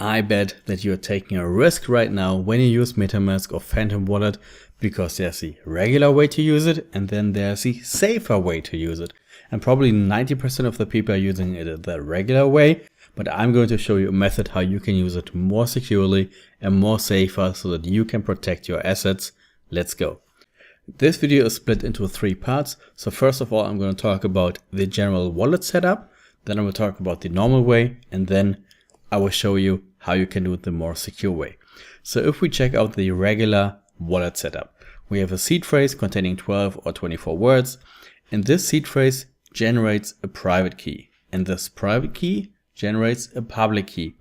I bet that you're taking a risk right now when you use Metamask or Phantom Wallet, because there's the regular way to use it and then there's the safer way to use it. And probably 90% of the people are using it the regular way, but I'm going to show you a method how you can use it more securely and more safer so that you can protect your assets. Let's go. This video is split into 3 parts. So first of all, I'm going to talk about the general wallet setup. Then I will talk about the normal way, and then I will show you how you can do it the more secure way. So if we check out the regular wallet setup, we have a seed phrase containing 12 or 24 words, and this seed phrase generates a private key, and this private key generates a public key.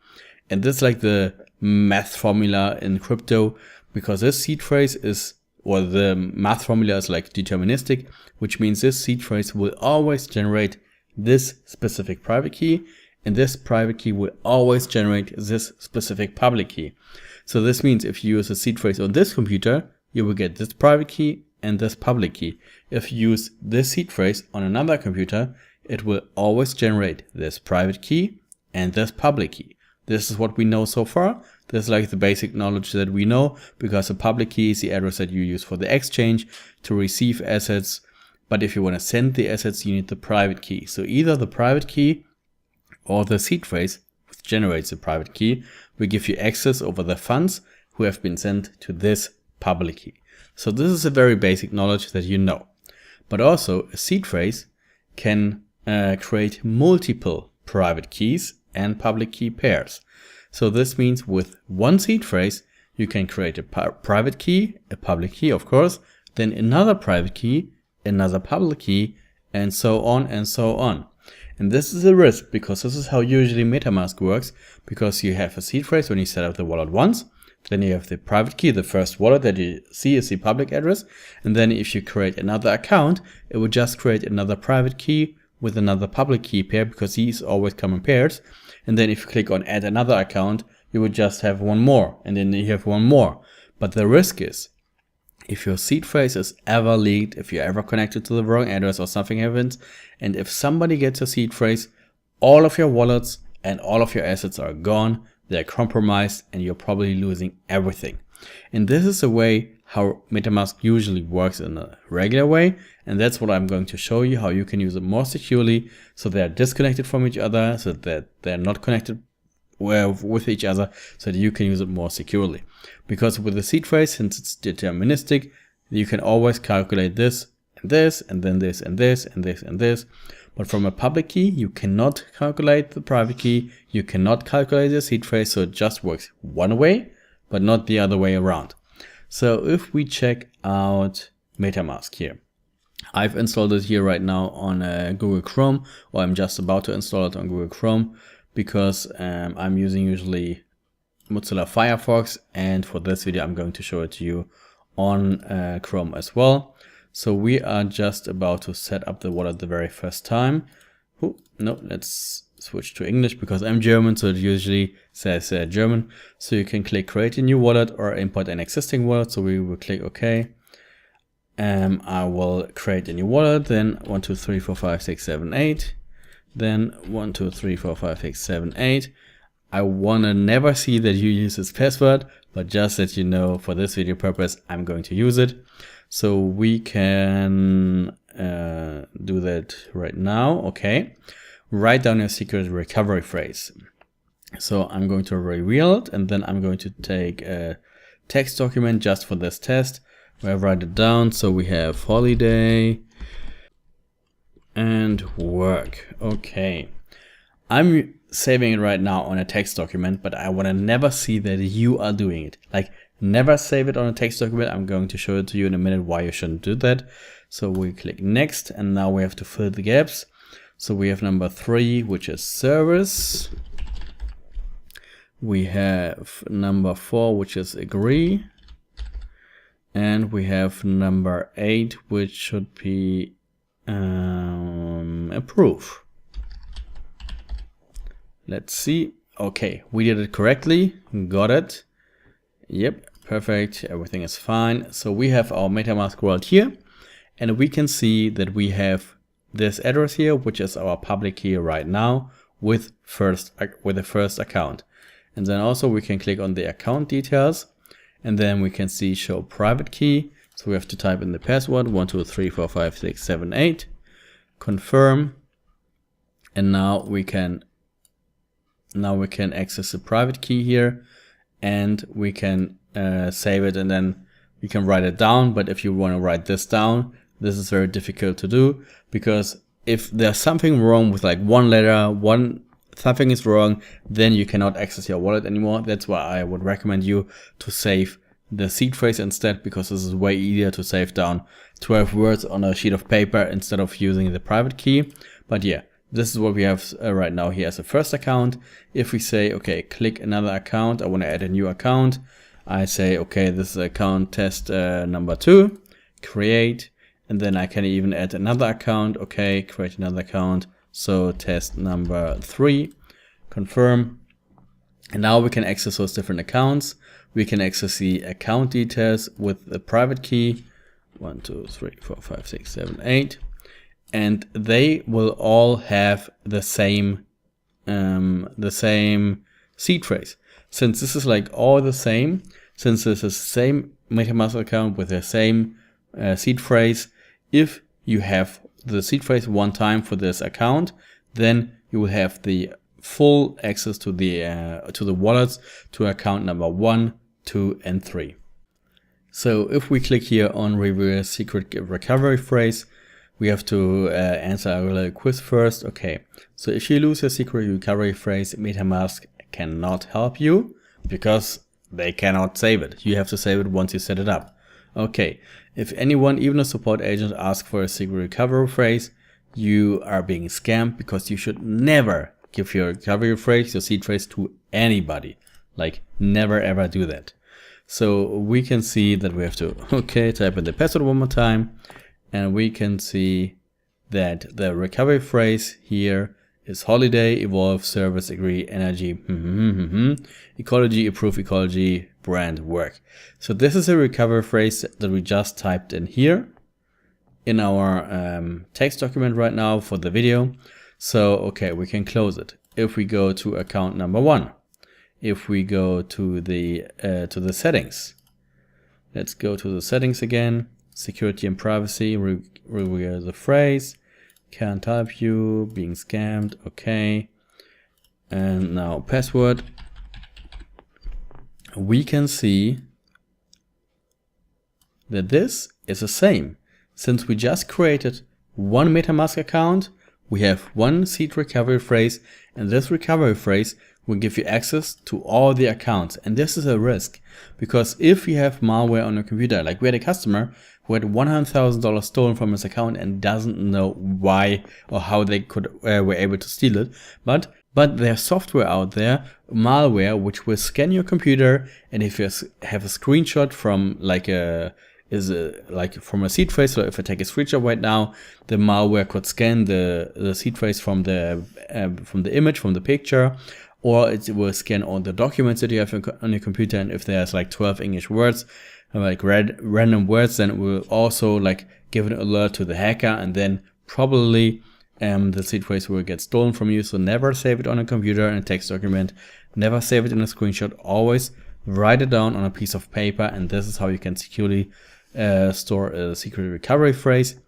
And this is like the math formula in crypto, because this seed phrase is, or the math formula is like deterministic, which means this seed phrase will always generate this specific private key, and this private key will always generate this specific public key. So this means if you use a seed phrase on this computer, you will get this private key and this public key. If you use this seed phrase on another computer, it will always generate this private key and this public key. This is what we know so far. This is like the basic knowledge that we know, because a public key is the address that you use for the exchange to receive assets. But if you want to send the assets, you need the private key. So either the private key or the seed phrase, which generates a private key, will give you access over the funds who have been sent to this public key. So this is a very basic knowledge that you know. But also a seed phrase can create multiple private keys and public key pairs. So this means with one seed phrase, you can create a private key, a public key, of course, then another private key, another public key, and so on and so on. And this is a risk, because this is how usually Metamask works, because you have a seed phrase when you set up the wallet once, then you have the private key, the first wallet that you see is the public address, and then if you create another account, it will just create another private key with another public key pair, because these always come in pairs. And then if you click on add another account, you would just have one more, and then you have one more. But the risk is, if your seed phrase is ever leaked, if you're ever connected to the wrong address or something happens, and if somebody gets your seed phrase, all of your wallets and all of your assets are gone, they're compromised, and you're probably losing everything. And this is the way how Metamask usually works in a regular way, and that's what I'm going to show you, how you can use it more securely, so they're disconnected from each other, so that they're not connected with each other, so that you can use it more securely. Because with the seed phrase, since it's deterministic, you can always calculate this and this, and then this and this and this and this. But from a public key, you cannot calculate the private key, you cannot calculate the seed phrase, so it just works one way, but not the other way around. So if we check out Metamask here, I've installed it here right now on Google Chrome, or I'm just about to install it on Google Chrome, because I'm using usually Mozilla Firefox, and for this video I'm going to show it to you on Chrome as well. So we are just about to set up the wallet the very first time. Oh, no, let's switch to English because I'm German, so it usually says German. So you can click create a new wallet or import an existing wallet. So we will click OK. I will create a new wallet, then 1 2 3 4 5 6 7 8, then 1 2 3 4 5 6 7 8. I wanna never see that you use this password, but just that you know, for this video purpose, I'm going to use it. So we can do that right now. Okay, write down your secret recovery phrase. So I'm going to reveal it, and then I'm going to take a text document just for this test, where I write it down. So we have holiday and work. Okay, I'm saving it right now on a text document, but I want to never see that you are doing it. Like, never save it on a text document. I'm going to show it to you in a minute why you shouldn't do that. So we click next, and now we have to fill the gaps. So we have number 3, which is service. We have number 4, which is agree. And we have number 8, which should be approve. Let's see. Okay, we did it correctly. Got it. Yep, perfect. Everything is fine. So we have our Metamask world here, and we can see that we have this address here, which is our public key right now with the first account. And then also we can click on the account details, and then we can see show private key. So we have to type in the password 12345678, confirm, and now we can access the private key here, and we can save it, and then we can write it down. But if you want to write this down, this is very difficult to do, because if there's something wrong with like one letter, something is wrong, then you cannot access your wallet anymore. That's why I would recommend you to save the seed phrase instead, because this is way easier to save down 12 words on a sheet of paper instead of using the private key. But yeah, this is what we have right now here as a first account. If we say, okay, click another account, I want to add a new account. I say, okay, this is account test number 2, create, and then I can even add another account. Okay, create another account. So test number 3, confirm. And now we can access those different accounts. We can access the account details with the private key, 1, 2, 3, 4, 5, 6, 7, 8. And they will all have the same seed phrase. Since this is like all the same, since this is the same Metamask account with the same seed phrase, if you have the seed phrase one time for this account, then you will have the full access to the wallets to account number 1, 2, and 3. So if we click here on reveal secret recovery phrase, we have to answer a little quiz first. Okay, so if you lose your secret recovery phrase, Metamask cannot help you because they cannot save it. You have to save it once you set it up. Okay, if anyone, even a support agent, asks for a secret recovery phrase, you are being scammed, because you should never give your recovery phrase, your seed phrase, to anybody. Like, never ever do that. So we can see that we have to, okay, type in the password one more time, and we can see that the recovery phrase here is holiday, evolve, service, agree, energy, ecology, approve, ecology, brand, work. So this is a recovery phrase that we just typed in here in our text document right now for the video. So, okay, we can close it. If we go to account number 1, if we go to the settings, let's go to the settings again, security and privacy, reveal the phrase, can't help you, being scammed, okay. And now password. We can see that this is the same. Since we just created one Metamask account, we have one seed recovery phrase, and this recovery phrase will give you access to all the accounts. And this is a risk, because if you have malware on your computer, like we had a customer who had $100,000 stolen from his account and doesn't know why or how they were able to steal it, but there's software out there, malware, which will scan your computer, and if you have a screenshot from from a seed phrase, so if I take a screenshot right now, the malware could scan the seed phrase from the image, from the picture, or it will scan all the documents that you have on your computer, and if there's like 12 English words, like random words, then it will also like give an alert to the hacker, and then probably the seed phrase will get stolen from you. So never save it on a computer in a text document, never save it in a screenshot, always write it down on a piece of paper, and this is how you can securely store a secret recovery phrase.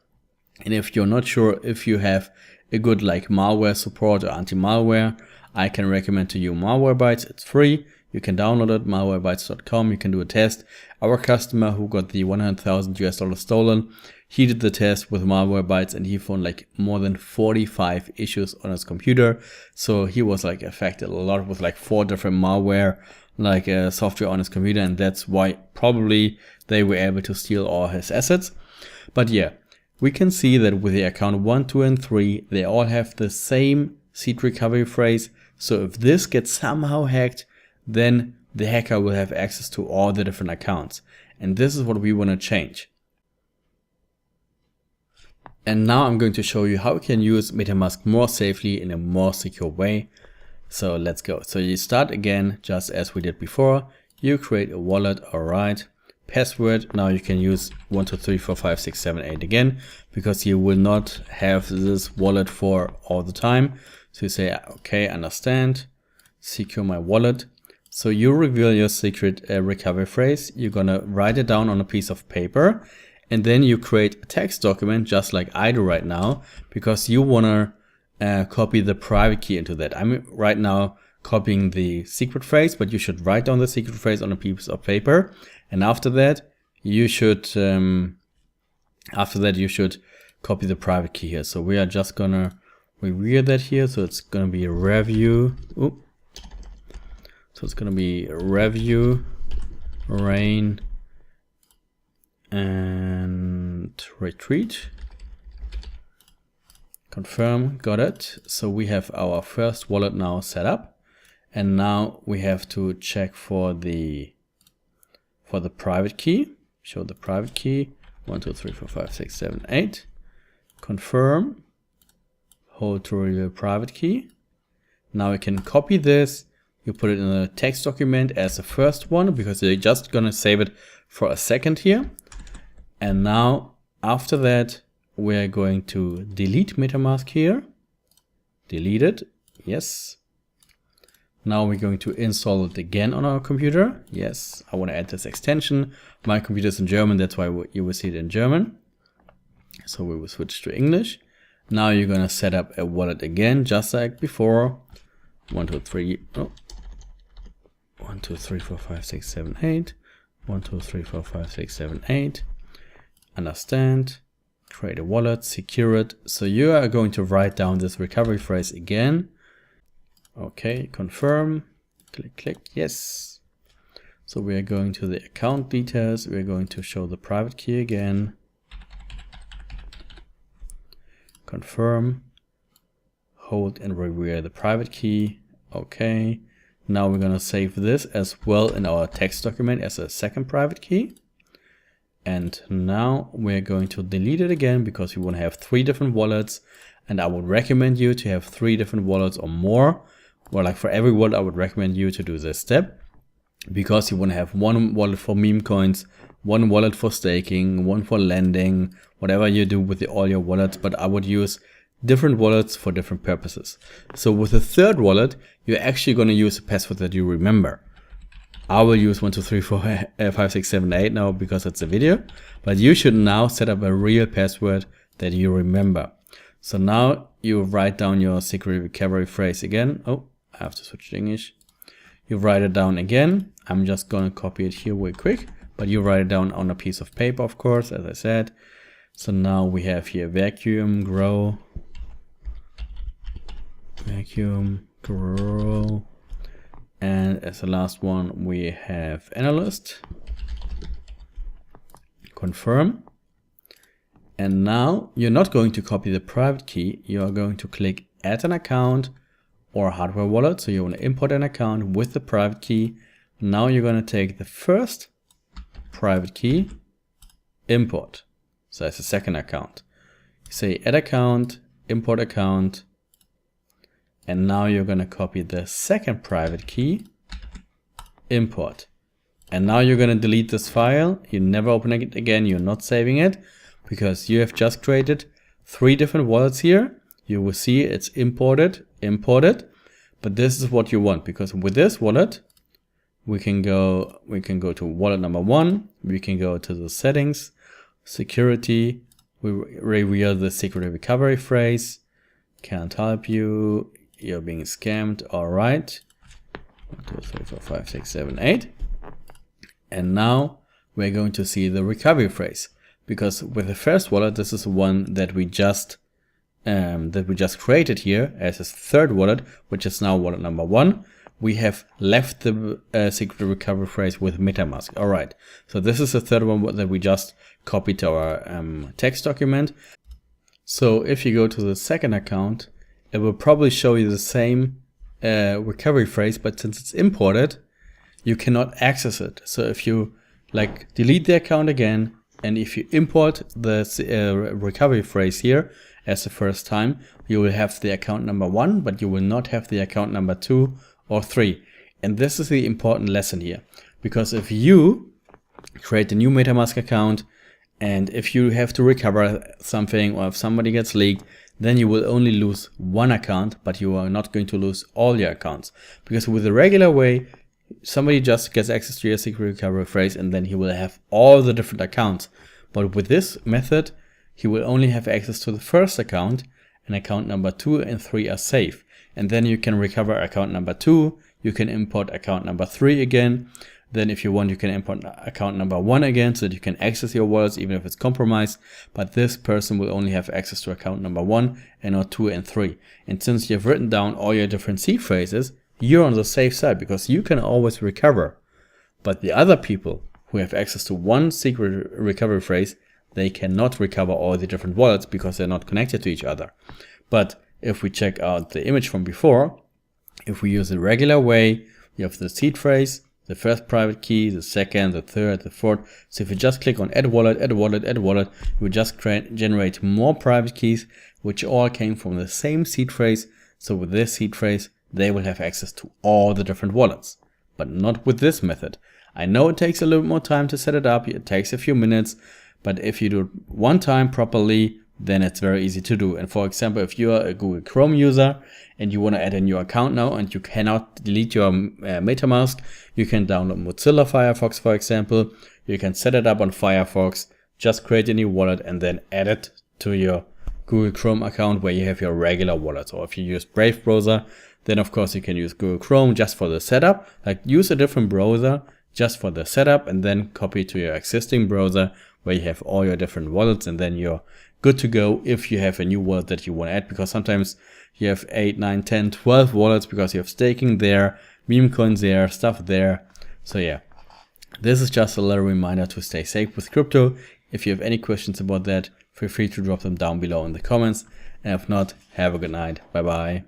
And if you're not sure if you have a good like malware support or anti-malware, I can recommend to you Malwarebytes. It's free. You can download it, malwarebytes.com. You can do a test. Our customer who got the $100,000 stolen, he did the test with Malwarebytes, and he found like more than 45 issues on his computer. So he was like affected a lot with like 4 different malware like software on his computer, and that's why probably they were able to steal all his assets. But yeah, we can see that with the account 1, 2, and 3, they all have the same seed recovery phrase. So if this gets somehow hacked, then the hacker will have access to all the different accounts. And this is what we want to change. And now I'm going to show you how you can use Metamask more safely in a more secure way. So let's go. So you start again, just as we did before. You create a wallet, alright. Password, now you can use 1, 2, 3, 4, 5, 6, 7, 8 again, because you will not have this wallet for all the time. So you say, okay, understand, secure my wallet. So you reveal your secret recovery phrase. You're gonna write it down on a piece of paper, and then you create a text document just like I do right now, because you wanna copy the private key into that. I'm right now copying the secret phrase, but you should write down the secret phrase on a piece of paper, and after that you should copy the private key here. So we are just gonna reveal that here. So it's gonna be a review. So it's gonna be a review, rain, and retreat. Confirm, got it. So we have our first wallet now set up, and now we have to check for the private key. Show the private key. 1, 2, 3, 4, 5, 6, 7, 8. Confirm. Hold to reveal private key. Now we can copy this. You put it in a text document as the first one, because you're just gonna save it for a second here. And now after that, we're going to delete Metamask here. Delete it. Yes. Now we're going to install it again on our computer. Yes, I want to add this extension. My computer is in German, that's why you will see it in German. So we will switch to English. Now you're going to set up a wallet again, just like before. 1, 2, 3, 1, 2, 3, 4, 5, 6, 7, 8. 1, 2, 3, 4, 5, 6, 7, 8. Understand. Create a wallet, secure it. So you are going to write down this recovery phrase again. Okay, confirm, click, yes. So we are going to the account details. We are going to show the private key again. Confirm, hold and reveal the private key. Okay, now we're gonna save this as well in our text document as a second private key. And now we're going to delete it again, because we want to have 3 different wallets. And I would recommend you to have 3 different wallets or more. Or like for every wallet, I would recommend you to do this step, because you want to have 1 wallet for meme coins, 1 wallet for staking, 1 for lending, whatever you do with all your wallets. But I would use different wallets for different purposes. So with the third wallet, you're actually going to use a password that you remember. I will use 1, 2, 3, 4, 5, 6, 7, 8 now, because it's a video. But you should now set up a real password that you remember. So now you write down your secret recovery phrase again. Oh, I have to switch to English. You write it down again. I'm just going to copy it here real quick, but you write it down on a piece of paper, of course, as I said. So now we have here vacuum, grow, and as the last one, we have analyst. Confirm. And now you're not going to copy the private key. You are going to click add an account or hardware wallet. So you want to import an account with the private key. Now you're going to take the first private key, import. So that's the second account. Say add account, import account. And now you're going to copy the second private key, import. And now you're going to delete this file. You never open it again. You're not saving it, because you have just created 3 different wallets here. You will see it's imported. But this is what you want, because with this wallet, we can go to wallet number 1. We can go to the settings, security. We reveal the secret recovery phrase. Can't help you. You're being scammed. All right. 1, 2, 3, 4, 5, 6, 7, 8. And now we're going to see the recovery phrase, because with the first wallet, this is one that we just created here as a third wallet, which is now wallet number 1. We have left the secret recovery phrase with Metamask. All right. So this is the third one that we just copied to our text document. So if you go to the second account, it will probably show you the same recovery phrase, but since it's imported, you cannot access it. So if you delete the account again, and if you import the recovery phrase here as the first time, you will have the account number 1, but you will not have the account number 2 or 3. And this is the important lesson here, because if you create a new MetaMask account, and if you have to recover something, or if somebody gets leaked, then you will only lose 1 account, but you are not going to lose all your accounts. Because with the regular way, somebody just gets access to your secret recovery phrase and then he will have all the different accounts. But with this method, he will only have access to the first account, and account number 2 and 3 are safe. And then you can recover account number 2, you can import account number 3 again. Then if you want, you can import account number 1 again, so that you can access your wallets even if it's compromised. But this person will only have access to account number 1 and not 2 and 3. And since you've written down all your different seed phrases, you're on the safe side because you can always recover. But the other people who have access to one secret recovery phrase, they cannot recover all the different wallets because they're not connected to each other. But if we check out the image from before, if we use the regular way, you have the seed phrase, the first private key, the second, the third, the fourth. So if you just click on add wallet, add wallet, add wallet, you will just generate more private keys, which all came from the same seed phrase. So with this seed phrase, they will have access to all the different wallets, but not with this method. I know it takes a little more time to set it up. It takes a few minutes, but if you do it one time properly, then it's very easy to do. And for example, if you are a Google Chrome user and you want to add a new account now and you cannot delete your Metamask, you can download Mozilla Firefox, for example. You can set it up on Firefox, just create a new wallet and then add it to your Google Chrome account where you have your regular wallet. Or if you use Brave browser, then of course you can use Google Chrome just for the setup. Like use a different browser just for the setup and then copy to your existing browser where you have all your different wallets, and then you're good to go if you have a new wallet that you want to add, because sometimes you have 8, 9, 10, 12 wallets because you have staking there, meme coins there, stuff there. So yeah, this is just a little reminder to stay safe with crypto. If you have any questions about that, feel free to drop them down below in the comments. And if not, have a good night. Bye bye.